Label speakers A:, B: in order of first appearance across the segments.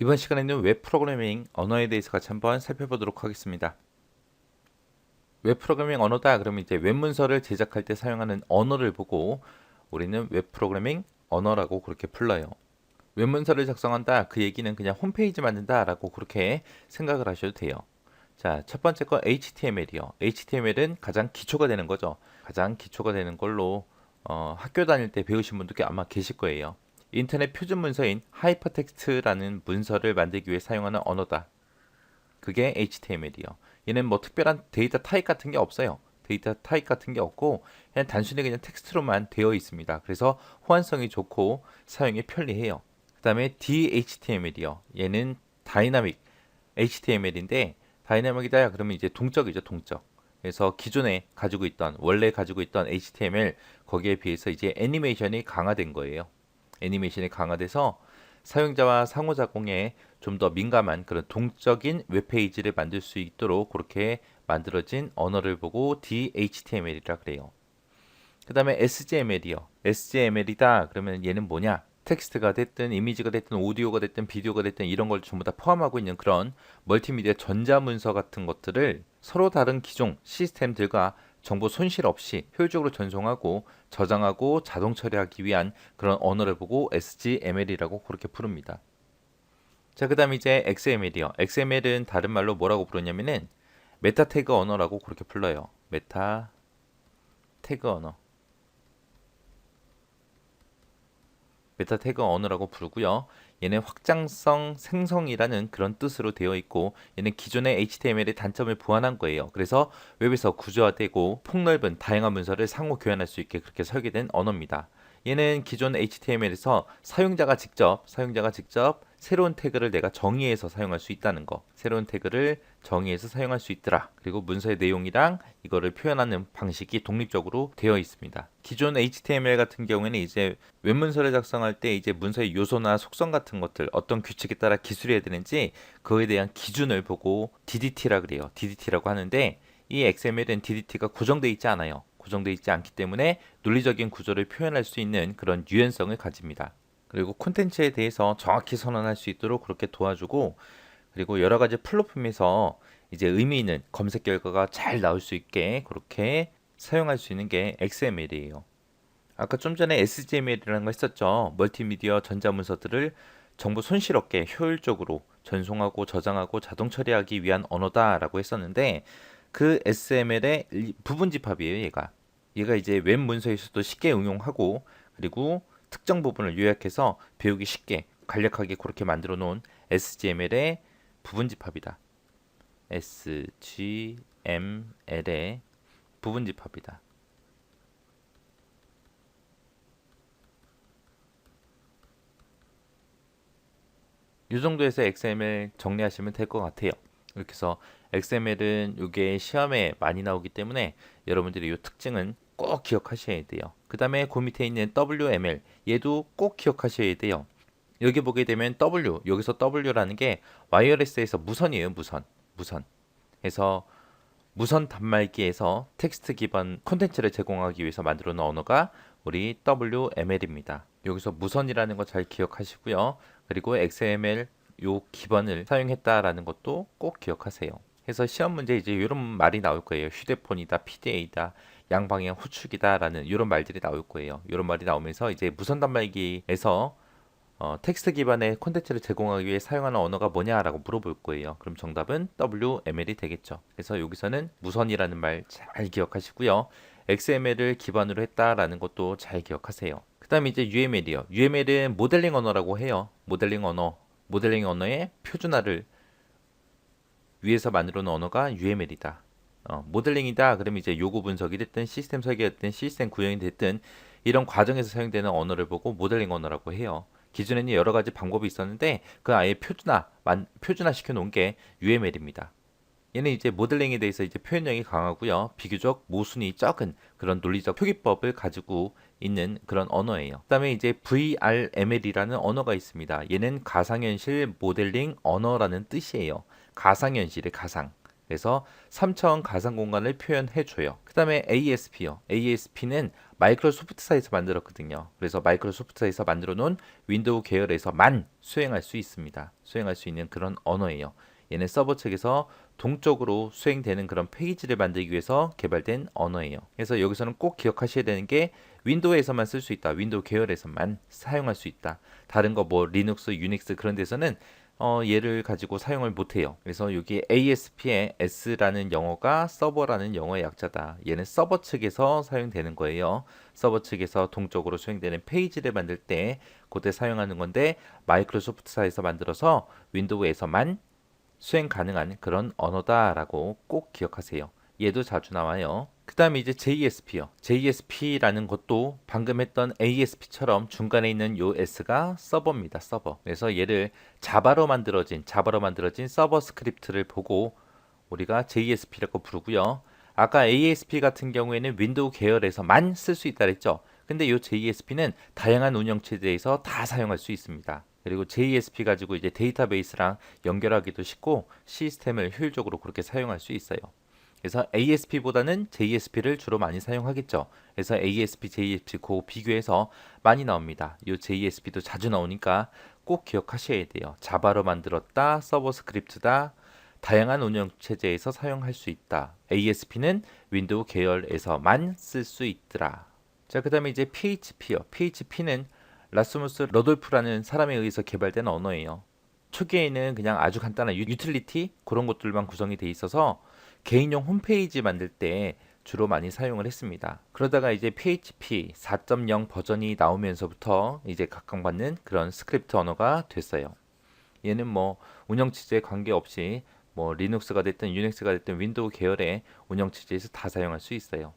A: 이번 시간에는 웹 프로그래밍 언어에 대해서 같이 한번 살펴보도록 하겠습니다. 웹 프로그래밍 언어다 그러면 이제 웹 문서를 제작할 때 사용하는 언어를 보고 우리는 웹 프로그래밍 언어라고 그렇게 불러요. 웹 문서를 작성한다 그 얘기는 그냥 홈페이지 만든다 라고 그렇게 생각을 하셔도 돼요. 자, 첫 번째 거 HTML이요. HTML은 가장 기초가 되는 거죠. 가장 기초가 되는 걸로 학교 다닐 때 배우신 분도 아마 계실 거예요. 인터넷 표준 문서인 하이퍼텍스트라는 문서를 만들기 위해 사용하는 언어다. 그게 HTML이요. 얘는 뭐 특별한 데이터 타입 같은 게 없어요. 데이터 타입 같은 게 없고 그냥 단순히 그냥 텍스트로만 되어 있습니다. 그래서 호환성이 좋고 사용이 편리해요. 그 다음에 DHTML이요. 얘는 다이나믹 HTML인데 다이나믹이다 그러면 이제 동적이죠, 동적. 그래서 기존에 가지고 있던 원래 가지고 있던 HTML 거기에 비해서 이제 애니메이션이 강화된 거예요. 애니메이션이 강화돼서 사용자와 상호작용에 좀 더 민감한 그런 동적인 웹페이지를 만들 수 있도록 그렇게 만들어진 언어를 보고 DHTML이라 그래요. 그 다음에 SGML이요. SGML이다 그러면 얘는 뭐냐? 텍스트가 됐든 이미지가 됐든 오디오가 됐든 비디오가 됐든 이런 걸 전부 다 포함하고 있는 그런 멀티미디어 전자문서 같은 것들을 서로 다른 기종 시스템들과 정보 손실 없이 효율적으로 전송하고 저장하고 자동 처리하기 위한 그런 언어를 보고 SGML이라고 그렇게 부릅니다. 자, 그 다음 이제 XML이요. XML은 다른 말로 뭐라고 부르냐면은 메타 태그 언어라고 그렇게 불러요. 메타 태그 언어. 메타 태그 언어라고 부르고요. 얘는 확장성 생성이라는 그런 뜻으로 되어 있고 얘는 기존의 HTML의 단점을 보완한 거예요. 그래서 웹에서 구조화되고 폭넓은 다양한 문서를 상호 교환할 수 있게 그렇게 설계된 언어입니다. 얘는 기존 HTML에서 사용자가 직접 새로운 태그를 내가 정의해서 사용할 수 있다는 거. 새로운 태그를 정의해서 사용할 수 있더라. 그리고 문서의 내용이랑 이거를 표현하는 방식이 독립적으로 되어 있습니다. 기존 HTML 같은 경우에는 이제 웹문서를 작성할 때 이제 문서의 요소나 속성 같은 것들 어떤 규칙에 따라 기술해야 되는지 그거에 대한 기준을 보고 DDT라 그래요. DDT라고 하는데 이 XML은 DDT가 고정되어 있지 않아요. 고정되어 있지 않기 때문에 논리적인 구조를 표현할 수 있는 그런 유연성을 가집니다. 그리고 콘텐츠에 대해서 정확히 선언할 수 있도록 그렇게 도와주고 그리고 여러 가지 플랫폼에서 이제 의미 있는 검색 결과가 잘 나올 수 있게 그렇게 사용할 수 있는 게 XML이에요. 아까 좀 전에 SGML이라는 거 했었죠. 멀티미디어 전자문서들을 정보 손실 없게 효율적으로 전송하고 저장하고 자동 처리하기 위한 언어다라고 했었는데 그 SML의 부분 집합이에요, 얘가. 얘가 이제 웹 문서에서도 쉽게 응용하고 그리고 특정 부분을 요약해서 배우기 쉽게 간략하게 그렇게 만들어 놓은 SGML의 부분 집합이다. SGML의 부분 집합이다. 이 정도에서 XML 정리하시면 될 것 같아요. 이렇게 해서 XML은 이게 시험에 많이 나오기 때문에 여러분들이 이 특징은 꼭 기억하셔야 돼요. 그 다음에 그 밑에 있는 WML 얘도 꼭 기억하셔야 돼요. 여기 보게 되면 W 여기서 W라는 게 와이어리스에서 무선이에요. 무선. 그래서 무선 단말기에서 텍스트 기반 콘텐츠를 제공하기 위해서 만들어 놓은 언어가 우리 WML입니다. 여기서 무선이라는 거 잘 기억하시고요. 그리고 XML 요 기반을 사용했다라는 것도 꼭 기억하세요. 그래서 시험 문제 이제 이런 말이 나올 거예요. 휴대폰이다, PDA다, 양방향 후축이다라는 이런 말들이 나올 거예요. 이런 말이 나오면서 이제 무선 단말기에서 텍스트 기반의 콘텐츠를 제공하기 위해 사용하는 언어가 뭐냐라고 물어볼 거예요. 그럼 정답은 WML이 되겠죠. 그래서 여기서는 무선이라는 말 잘 기억하시고요. XML을 기반으로 했다라는 것도 잘 기억하세요. 그 다음에 이제 UML이요. UML은 모델링 언어라고 해요. 모델링 언어의 표준화를 위해서 만들어 놓은 언어가 UML이다. 모델링이다. 그러면 이제 요구 분석이 됐든 시스템 설계가 됐든 시스템 구현이 됐든 이런 과정에서 사용되는 언어를 보고 모델링 언어라고 해요. 기존에는 여러 가지 방법이 있었는데 그 아예 표준화 시켜 놓은 게 UML입니다. 얘는 이제 모델링에 대해서 이제 표현력이 강하고요. 비교적 모순이 적은 그런 논리적 표기법을 가지고 있는 그런 언어예요. 그다음에 이제 VRML이라는 언어가 있습니다. 얘는 가상현실 모델링 언어라는 뜻이에요. 가상현실의 가상. 그래서 3차원 가상 공간을 표현해 줘요. 그 다음에 ASP요. ASP는 마이크로소프트사에서 만들었거든요. 그래서 마이크로소프트사에서 만들어 놓은 윈도우 계열에서만 수행할 수 있습니다. 수행할 수 있는 그런 언어예요. 얘는 서버 측에서 동적으로 수행되는 그런 페이지를 만들기 위해서 개발된 언어예요. 그래서 여기서는 꼭 기억하셔야 되는 게 윈도우에서만 쓸 수 있다. 윈도우 계열에서만 사용할 수 있다. 다른 거 뭐 리눅스, 유닉스 그런 데서는 얘를 가지고 사용을 못해요. 그래서 여기 ASP의 S라는 영어가 서버라는 영어의 약자다. 얘는 서버 측에서 사용되는 거예요. 서버 측에서 동적으로 수행되는 페이지를 만들 때 그때 사용하는 건데 마이크로소프트사에서 만들어서 윈도우에서만 수행 가능한 그런 언어다라고 꼭 기억하세요. 얘도 자주 나와요. 그 다음에 이제 JSP요. JSP라는 것도 방금 했던 ASP처럼 중간에 있는 요 S가 서버입니다. 서버. 그래서 얘를 자바로 만들어진 서버 스크립트를 보고 우리가 JSP라고 부르고요. 아까 ASP 같은 경우에는 윈도우 계열에서만 쓸 수 있다 그랬죠. 근데 이 JSP는 다양한 운영체제에서 다 사용할 수 있습니다. 그리고 JSP 가지고 이제 데이터베이스랑 연결하기도 쉽고 시스템을 효율적으로 그렇게 사용할 수 있어요. 그래서 ASP보다는 JSP를 주로 많이 사용하겠죠. 그래서 ASP, JSP 그 비교해서 많이 나옵니다. 이 JSP도 자주 나오니까 꼭 기억하셔야 돼요. 자바로 만들었다, 서버 스크립트다, 다양한 운영 체제에서 사용할 수 있다. ASP는 윈도우 계열에서만 쓸 수 있더라. 자, 그다음에 이제 PHP요. PHP는 라스무스 러돌프라는 사람에 의해서 개발된 언어예요. 초기에는 그냥 아주 간단한 유틸리티 그런 것들만 구성이 돼 있어서 개인용 홈페이지 만들 때 주로 많이 사용을 했습니다. 그러다가 이제 PHP 4.0 버전이 나오면서부터 이제 각광받는 그런 스크립트 언어가 됐어요. 얘는 뭐 운영체제에 관계없이 뭐 리눅스가 됐든 유닉스가 됐든 윈도우 계열의 운영체제에서 다 사용할 수 있어요.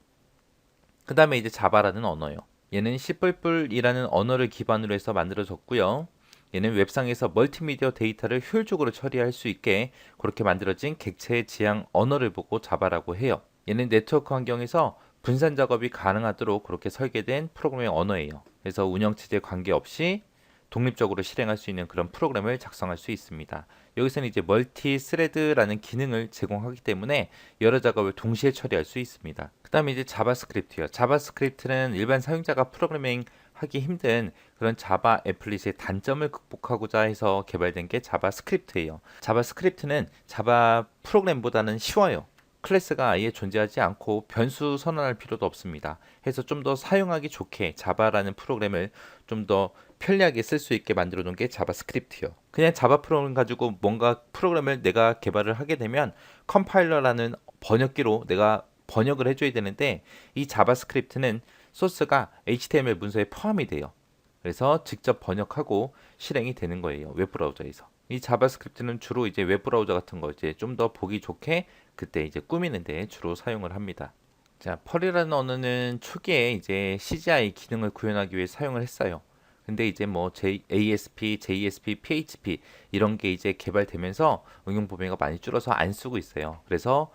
A: 그 다음에 이제 자바라는 언어요. 얘는 C++이라는 언어를 기반으로 해서 만들어졌고요. 얘는 웹상에서 멀티미디어 데이터를 효율적으로 처리할 수 있게 그렇게 만들어진 객체 지향 언어를 보고 자바라고 해요. 얘는 네트워크 환경에서 분산 작업이 가능하도록 그렇게 설계된 프로그래밍 언어예요. 그래서 운영체제 관계없이 독립적으로 실행할 수 있는 그런 프로그램을 작성할 수 있습니다. 여기서는 이제 멀티 스레드라는 기능을 제공하기 때문에 여러 작업을 동시에 처리할 수 있습니다. 그 다음에 이제 자바스크립트요. 자바스크립트는 일반 사용자가 프로그래밍 하기 힘든 그런 자바 애플릿의 단점을 극복하고자 해서 개발된 게 자바스크립트예요. 자바스크립트는 자바 프로그램보다는 쉬워요. 클래스가 아예 존재하지 않고 변수 선언할 필요도 없습니다. 해서 좀 더 사용하기 좋게 자바라는 프로그램을 좀 더 편리하게 쓸 수 있게 만들어 놓은 게 자바스크립트요. 그냥 자바 프로그램 가지고 뭔가 프로그램을 내가 개발을 하게 되면 컴파일러라는 번역기로 내가 번역을 해줘야 되는데 이 자바스크립트는 소스가 HTML 문서에 포함이 돼요. 그래서 직접 번역하고 실행이 되는 거예요. 웹브라우저에서. 이 자바스크립트는 주로 이제 웹브라우저 같은 거 이제 좀 더 보기 좋게 그때 이제 꾸미는데 주로 사용을 합니다. 자, 펄이라는 언어는 초기에 이제 CGI 기능을 구현하기 위해 사용을 했어요. 근데 이제 뭐 ASP, JSP, PHP 이런 게 이제 개발되면서 응용 범위가 많이 줄어서 안 쓰고 있어요. 그래서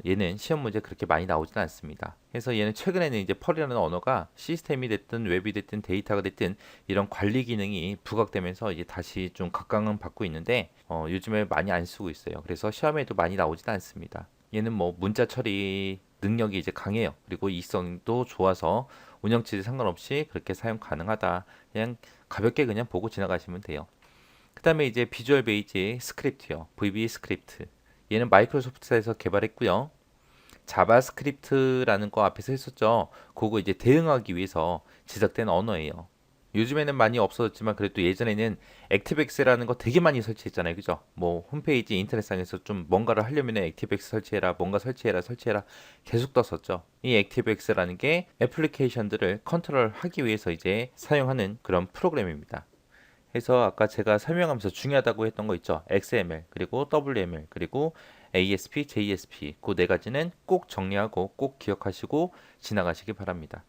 A: 얘는 시험 문제 그렇게 많이 나오지는 않습니다. 그래서 얘는 최근에는 이제 펄이라는 언어가 시스템이 됐든 웹이 됐든 데이터가 됐든 이런 관리 기능이 부각되면서 이제 다시 좀 각광은 받고 있는데 요즘에 많이 안 쓰고 있어요. 그래서 시험에도 많이 나오지는 않습니다. 얘는 뭐 문자 처리 능력이 이제 강해요. 그리고 이성도 좋아서 운영체제 상관없이 그렇게 사용 가능하다. 그냥 가볍게 그냥 보고 지나가시면 돼요. 그 다음에 이제 비주얼 베이직 스크립트요. VB 스크립트. 얘는 마이크로소프트에서 개발했고요. 자바스크립트라는 거 앞에서 했었죠. 그거 이제 대응하기 위해서 제작된 언어예요. 요즘에는 많이 없어졌지만 그래도 예전에는 액티브엑스라는 거 되게 많이 설치했잖아요. 그죠? 뭐 홈페이지 인터넷상에서 좀 뭔가를 하려면 액티브엑스 설치해라, 뭔가 설치해라 계속 떴었죠. 이 액티브엑스라는 게 애플리케이션들을 컨트롤하기 위해서 이제 사용하는 그런 프로그램입니다. 해서 아까 제가 설명하면서 중요하다고 했던 거 있죠. XML 그리고 WML 그리고 ASP, JSP 그 네 가지는 꼭 정리하고 꼭 기억하시고 지나가시기 바랍니다.